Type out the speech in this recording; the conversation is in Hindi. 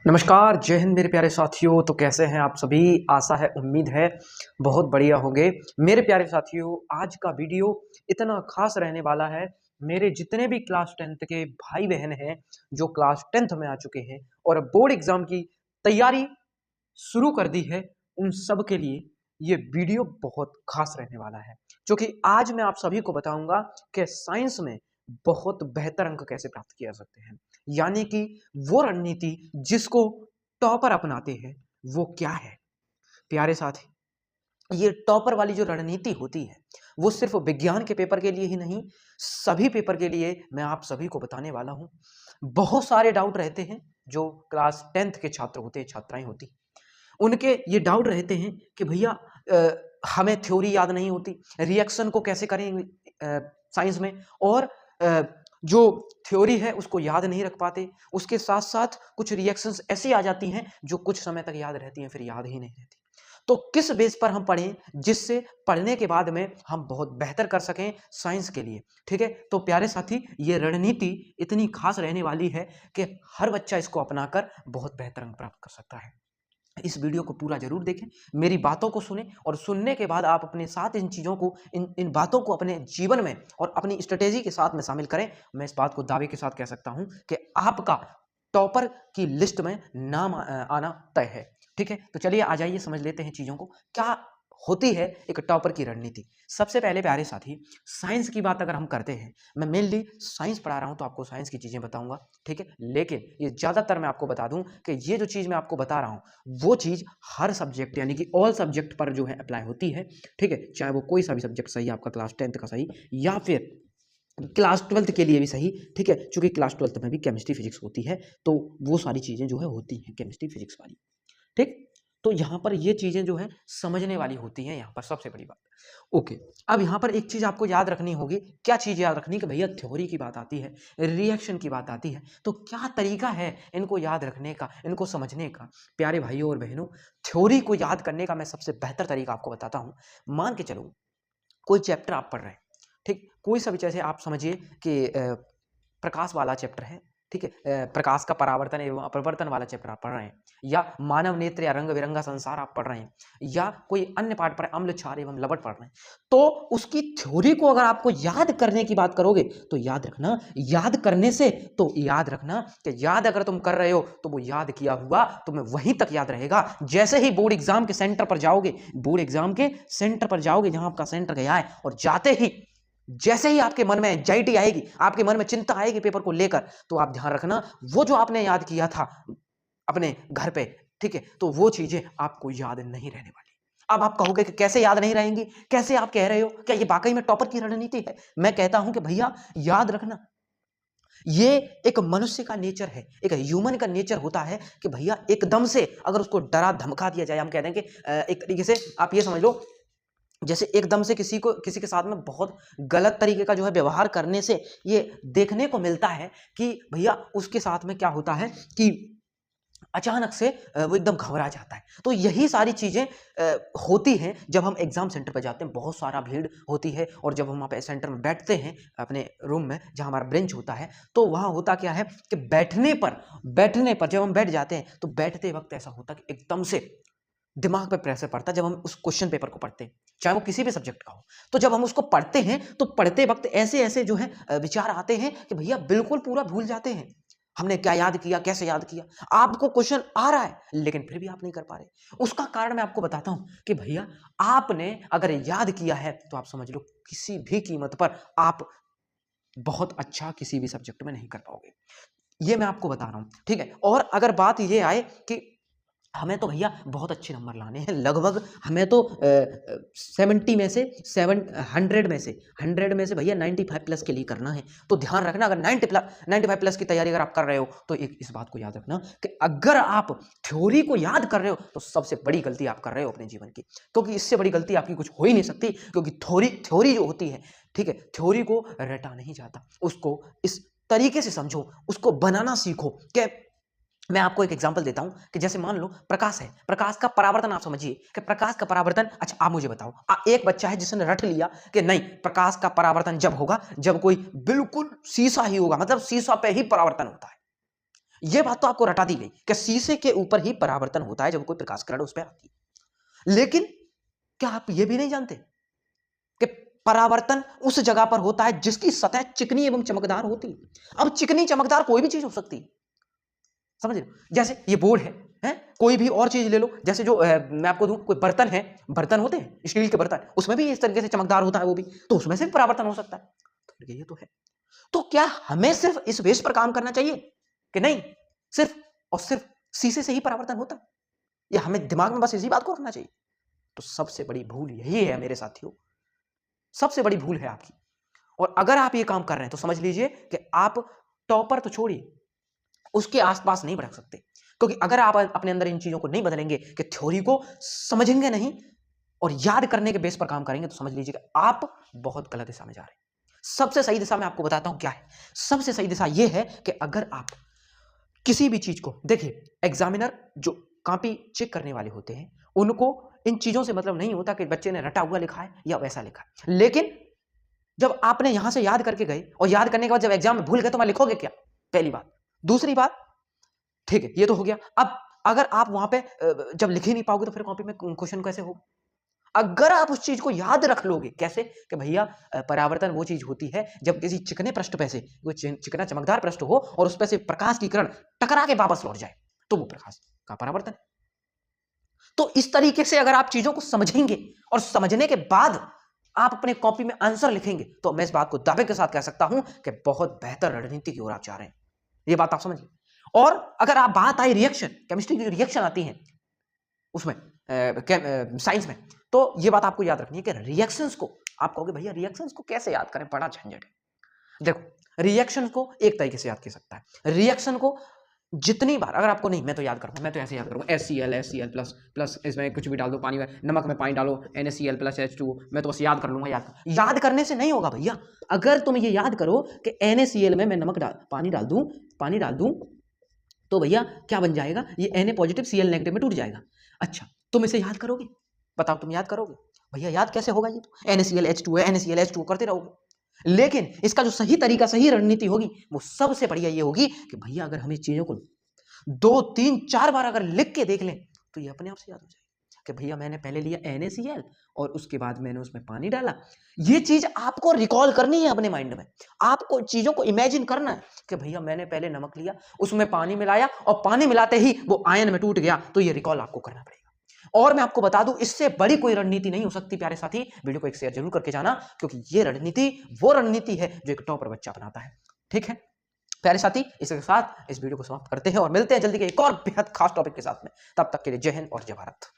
नमस्कार, जय हिंद मेरे प्यारे साथियों। तो कैसे हैं आप सभी? आशा है, उम्मीद है बहुत बढ़िया होंगे। मेरे प्यारे साथियों, आज का वीडियो इतना खास रहने वाला है। मेरे जितने भी क्लास 10th के भाई बहन हैं जो क्लास 10th में आ चुके हैं और बोर्ड एग्जाम की तैयारी शुरू कर दी है, उन सब के लिए ये वीडियो बहुत खास रहने वाला है, क्योंकि आज मैं आप सभी को बताऊंगा कि साइंस में बहुत बेहतर अंक कैसे प्राप्त किया जा सकते हैं। यानी कि वो रणनीति जिसको टॉपर अपनाते हैं वो क्या है। प्यारे साथी, ये टॉपर वाली जो रणनीति होती है वो सिर्फ विज्ञान के पेपर के लिए ही नहीं, सभी पेपर के लिए मैं आप सभी को बताने वाला हूं। बहुत सारे डाउट रहते हैं जो क्लास 10th के छात्र होते हैं, छात्राएं होती, उनके ये डाउट रहते हैं कि भैया हमें थ्योरी याद नहीं होती, रिएक्शन को कैसे करेंगे साइंस में, और जो थ्योरी है उसको याद नहीं रख पाते। उसके साथ साथ कुछ रिएक्शंस ऐसी आ जाती हैं जो कुछ समय तक याद रहती हैं, फिर याद ही नहीं रहती। तो किस बेस पर हम पढ़ें जिससे पढ़ने के बाद में हम बहुत बेहतर कर सकें साइंस के लिए। ठीक है, तो प्यारे साथी, ये रणनीति इतनी खास रहने वाली है कि हर बच्चा इसको अपनाकर बहुत बेहतर अंक प्राप्त कर सकता है। इस वीडियो को पूरा जरूर देखें, मेरी बातों को सुनें और सुनने के बाद आप अपने साथ इन चीज़ों को, इन बातों को अपने जीवन में और अपनी स्ट्रेटेजी के साथ में शामिल करें। मैं इस बात को दावे के साथ कह सकता हूं कि आपका टॉपर की लिस्ट में नाम आना तय है। ठीक है, तो चलिए आ जाइए, समझ लेते हैं चीज़ों को, क्या होती है एक टॉपर की रणनीति। सबसे पहले प्यारे साथी, साइंस की बात अगर हम करते हैं, मैं मेनली साइंस पढ़ा रहा हूं तो आपको साइंस की चीज़ें बताऊंगा। ठीक है, लेकिन ये ज़्यादातर मैं आपको बता दूं कि ये जो चीज़ मैं आपको बता रहा हूं वो चीज़ हर सब्जेक्ट यानी कि ऑल सब्जेक्ट पर जो है अप्लाई होती है। ठीक है, चाहे वो कोई सा भी सब्जेक्ट सही, आपका क्लास 10th का सही या फिर क्लास 12th के लिए भी सही। ठीक है, चूंकि क्लास 12th में भी केमिस्ट्री फिजिक्स होती है, तो वो सारी चीज़ें जो है होती हैं केमिस्ट्री फिजिक्स वाली। ठीक, तो यहाँ पर ये चीज़ें जो है समझने वाली होती हैं, यहाँ पर सबसे बड़ी बात। ओके, अब यहाँ पर एक चीज़ आपको याद रखनी होगी। क्या चीज़ याद रखनी? कि भैया थ्योरी की बात आती है, रिएक्शन की बात आती है, तो क्या तरीका है इनको याद रखने का, इनको समझने का। प्यारे भाइयों और बहनों, थ्योरी को याद करने का मैं सबसे बेहतर तरीका आपको बताता हूँ। मान के चलो, कोई चैप्टर आप पढ़ रहे हैं, ठीक, कोई सा भी, जैसे आप समझिए कि प्रकाश वाला चैप्टर है। ठीक है, प्रकाश का परावर्तन एवं अपवर्तन वाला चैप्टर आप पढ़ रहे हैं, या मानव नेत्र या रंग बिरंगा संसार आप पढ़ रहे हैं, या कोई अन्य पाठ पर अम्ल क्षार एवं लवण पढ़ रहे हैं, तो उसकी थ्योरी को अगर आपको याद करने की बात करोगे तो याद रखना, याद करने से तो याद रखना कि याद अगर तुम कर रहे हो तो वो याद किया हुआ तुम्हें वहीं तक याद रहेगा। जैसे ही बोर्ड एग्जाम के सेंटर पर जाओगे, बोर्ड एग्जाम के सेंटर पर जाओगे जहां आपका सेंटर गया है, और जाते ही जैसे ही आपके मन में एंजाइटी आएगी, आपके मन में चिंता आएगी पेपर को लेकर, तो आप ध्यान रखना वो जो आपने याद किया था अपने घर पे, ठीक है, तो वो चीजें आपको याद नहीं रहने वाली। अब आप कहोगे कि कैसे याद नहीं रहेंगी, कैसे आप कह रहे हो, क्या ये वाकई में टॉपर की रणनीति है? मैं कहता हूं कि भैया याद रखना, ये एक मनुष्य का नेचर है, एक ह्यूमन का नेचर होता है कि भैया एकदम से अगर उसको डरा धमका दिया जाए, हम कहते हैं कि एक तरीके से आप ये समझ लो, जैसे एकदम से किसी के साथ में बहुत गलत तरीके का जो है व्यवहार करने से ये देखने को मिलता है कि भैया उसके साथ में क्या होता है कि अचानक से वो एकदम घबरा जाता है। तो यही सारी चीज़ें होती हैं जब हम एग्जाम सेंटर पर जाते हैं, बहुत सारा भीड़ होती है, और जब हम वहाँ पे सेंटर में बैठते हैं अपने रूम में जहाँ हमारा बेंच होता है, तो वहाँ होता क्या है कि बैठने पर जब हम बैठ जाते हैं तो बैठते वक्त ऐसा होता है कि एकदम से दिमाग पे प्रेशर पड़ता है जब हम उस क्वेश्चन पेपर को पढ़ते हैं, चाहे वो किसी भी सब्जेक्ट का हो। तो जब हम उसको पढ़ते हैं तो पढ़ते वक्त ऐसे ऐसे जो है विचार आते हैं कि भैया बिल्कुल पूरा भूल जाते हैं हमने क्या याद किया, कैसे याद किया। आपको क्वेश्चन आ रहा है लेकिन फिर भी आप नहीं कर पा रहे। उसका कारण मैं आपको बताता हूं कि भैया आपने अगर याद किया है तो आप समझ लो किसी भी कीमत पर आप बहुत अच्छा किसी भी सब्जेक्ट में नहीं कर पाओगे। ये मैं आपको बता रहा हूं, ठीक है। और अगर बात ये आए कि हमें तो भैया बहुत अच्छे नंबर लाने हैं, लगभग हमें तो 70 में से 100 में से भैया 95 प्लस के लिए करना है, तो ध्यान रखना, अगर 95 प्लस की तैयारी अगर आप कर रहे हो तो एक इस बात को याद रखना कि अगर आप थ्योरी को याद कर रहे हो तो सबसे बड़ी गलती आप कर रहे हो अपने जीवन की, क्योंकि इससे बड़ी गलती आपकी कुछ हो ही नहीं सकती। क्योंकि थ्योरी जो होती है, ठीक है, थ्योरी को रटा नहीं जाता, उसको इस तरीके से समझो, उसको बनाना सीखो। कि मैं आपको एक एग्जांपल देता हूं कि जैसे मान लो प्रकाश है, प्रकाश का परावर्तन आप समझिए कि प्रकाश का परावर्तन, अच्छा आप मुझे बताओ, एक बच्चा है जिसने रट लिया कि नहीं प्रकाश का परावर्तन जब होगा जब कोई बिल्कुल शीशा ही होगा, मतलब शीशा पे ही परावर्तन होता है। ये बात तो आपको रटा दी गई कि शीशे के ऊपर ही परावर्तन होता है जब कोई प्रकाश किरण उस पर आती है। लेकिन क्या आप ये भी नहीं जानते कि परावर्तन उस जगह पर होता है जिसकी सतह चिकनी एवं चमकदार होती है। अब चिकनी चमकदार कोई भी चीज हो सकती है, समझ रहे हो? जैसे ये बोर्ड है कोई भी और चीज ले लो, जैसे जो मैं आपको दूं, कोई बर्तन है, बर्तन होते हैं स्टील के बर्तन, उसमें भी इस तरीके से चमकदार होता है वो भी, तो उसमें से भी परावर्तन हो सकता है। तो ये तो है। तो क्या हमें सिर्फ इस बेस पर काम करना चाहिए कि नहीं सिर्फ और सिर्फ शीशे से ही परावर्तन होता है, या हमें दिमाग में बस इसी बात को रखना चाहिए? तो सबसे बड़ी भूल यही है मेरे साथियों, सबसे बड़ी भूल है आपकी। और अगर आप ये काम कर रहे हैं तो समझ लीजिए कि आप टॉपर तो छोड़िए, उसके आसपास नहीं बढ़ सकते। क्योंकि अगर आप अपने अंदर इन चीजों को नहीं बदलेंगे कि थ्योरी को समझेंगे नहीं और याद करने के बेस पर काम करेंगे, तो समझ लीजिए कि आप बहुत गलत दिशा में जा रहे हैं। सबसे सही दिशा मैं आपको बताता हूं क्या है। सबसे सही दिशा यह है कि अगर आप किसी भी चीज को देखिए, एग्जामिनर जो कॉपी चेक करने वाले होते हैं उनको इन चीजों से मतलब नहीं होता कि बच्चे ने रटा हुआ लिखा है या वैसा लिखा है। लेकिन जब आपने यहां से याद करके गए और याद करने के बाद जब एग्जाम में भूल गए तो मैं लिखोगे क्या? पहली बात। दूसरी बात, ठीक है ये तो हो गया। अब अगर आप वहां पे जब लिख ही नहीं पाओगे तो फिर कॉपी में क्वेश्चन कैसे होगा? अगर आप उस चीज को याद रख लोगे, कैसे कि भैया परावर्तन वो चीज होती है जब किसी चिकने पृष्ठ पे से कोई चिकना चमकदार पृष्ठ हो और उस पे से प्रकाश की किरण टकरा के वापस लौट जाए, तो वो प्रकाश का परावर्तन। तो इस तरीके से अगर आप चीजों को समझेंगे और समझने के बाद आप अपने कॉपी में आंसर लिखेंगे, तो मैं इस बात को दावे के साथ कह सकता हूं कि बहुत बेहतर रणनीति की ओर आप जा रहे हैं। ये बात आप समझिए। और अगर आप बात आई रिएक्शन, केमिस्ट्री की रिएक्शन आती है उसमें साइंस में, तो ये बात आपको याद रखनी है कि रिएक्शंस को आप कहोगे भैया रिएक्शंस को कैसे याद करें, बड़ा झंझट है। देखो रिएक्शन को एक तरीके से याद कर सकता है। रिएक्शन को जितनी बार अगर आपको नहीं, मैं तो याद करूंगा, मैं तो ऐसे याद करूंगा HCl प्लस प्लस इसमें कुछ भी डाल दो, पानी में नमक में पानी डालो NaCl प्लस H2O, मैं तो बस याद कर लूंगा। याद करने से नहीं होगा भैया। अगर तुम ये याद करो कि NaCl में मैं नमक पानी डाल दूं तो भैया क्या बन जाएगा, ये Na पॉजिटिव Cl नेगेटिव में टूट जाएगा। अच्छा तुम इसे याद करोगे? बताओ तुम याद करोगे? भैया याद कैसे होगा? ये तो NaCl H2O है, NaCl H2O करते रहोगे। लेकिन इसका जो सही तरीका, सही रणनीति होगी वो सबसे बढ़िया ये होगी कि भैया अगर हम इस चीजों को 2 3 4 बार अगर लिख के देख लें तो ये अपने आप से याद हो जाएगा कि भैया मैंने पहले लिया NaCl और उसके बाद मैंने उसमें पानी डाला। ये चीज आपको रिकॉल करनी है अपने माइंड में, आपको चीजों को इमेजिन करना है कि भैया मैंने पहले नमक लिया, उसमें पानी मिलाया और पानी मिलाते ही वो आयन में टूट गया, तो ये रिकॉल आपको करना पड़ेगा। और मैं आपको बता दूं इससे बड़ी कोई रणनीति नहीं हो सकती प्यारे साथी। वीडियो को एक शेयर जरूर करके जाना, क्योंकि ये रणनीति वो रणनीति है जो एक टॉपर बच्चा अपनाता है। ठीक है प्यारे साथी, इसके साथ इस वीडियो को समाप्त करते हैं और मिलते हैं जल्दी के एक और बेहद खास टॉपिक के साथ में। तब तक के लिए जय हिंद और जय भारत।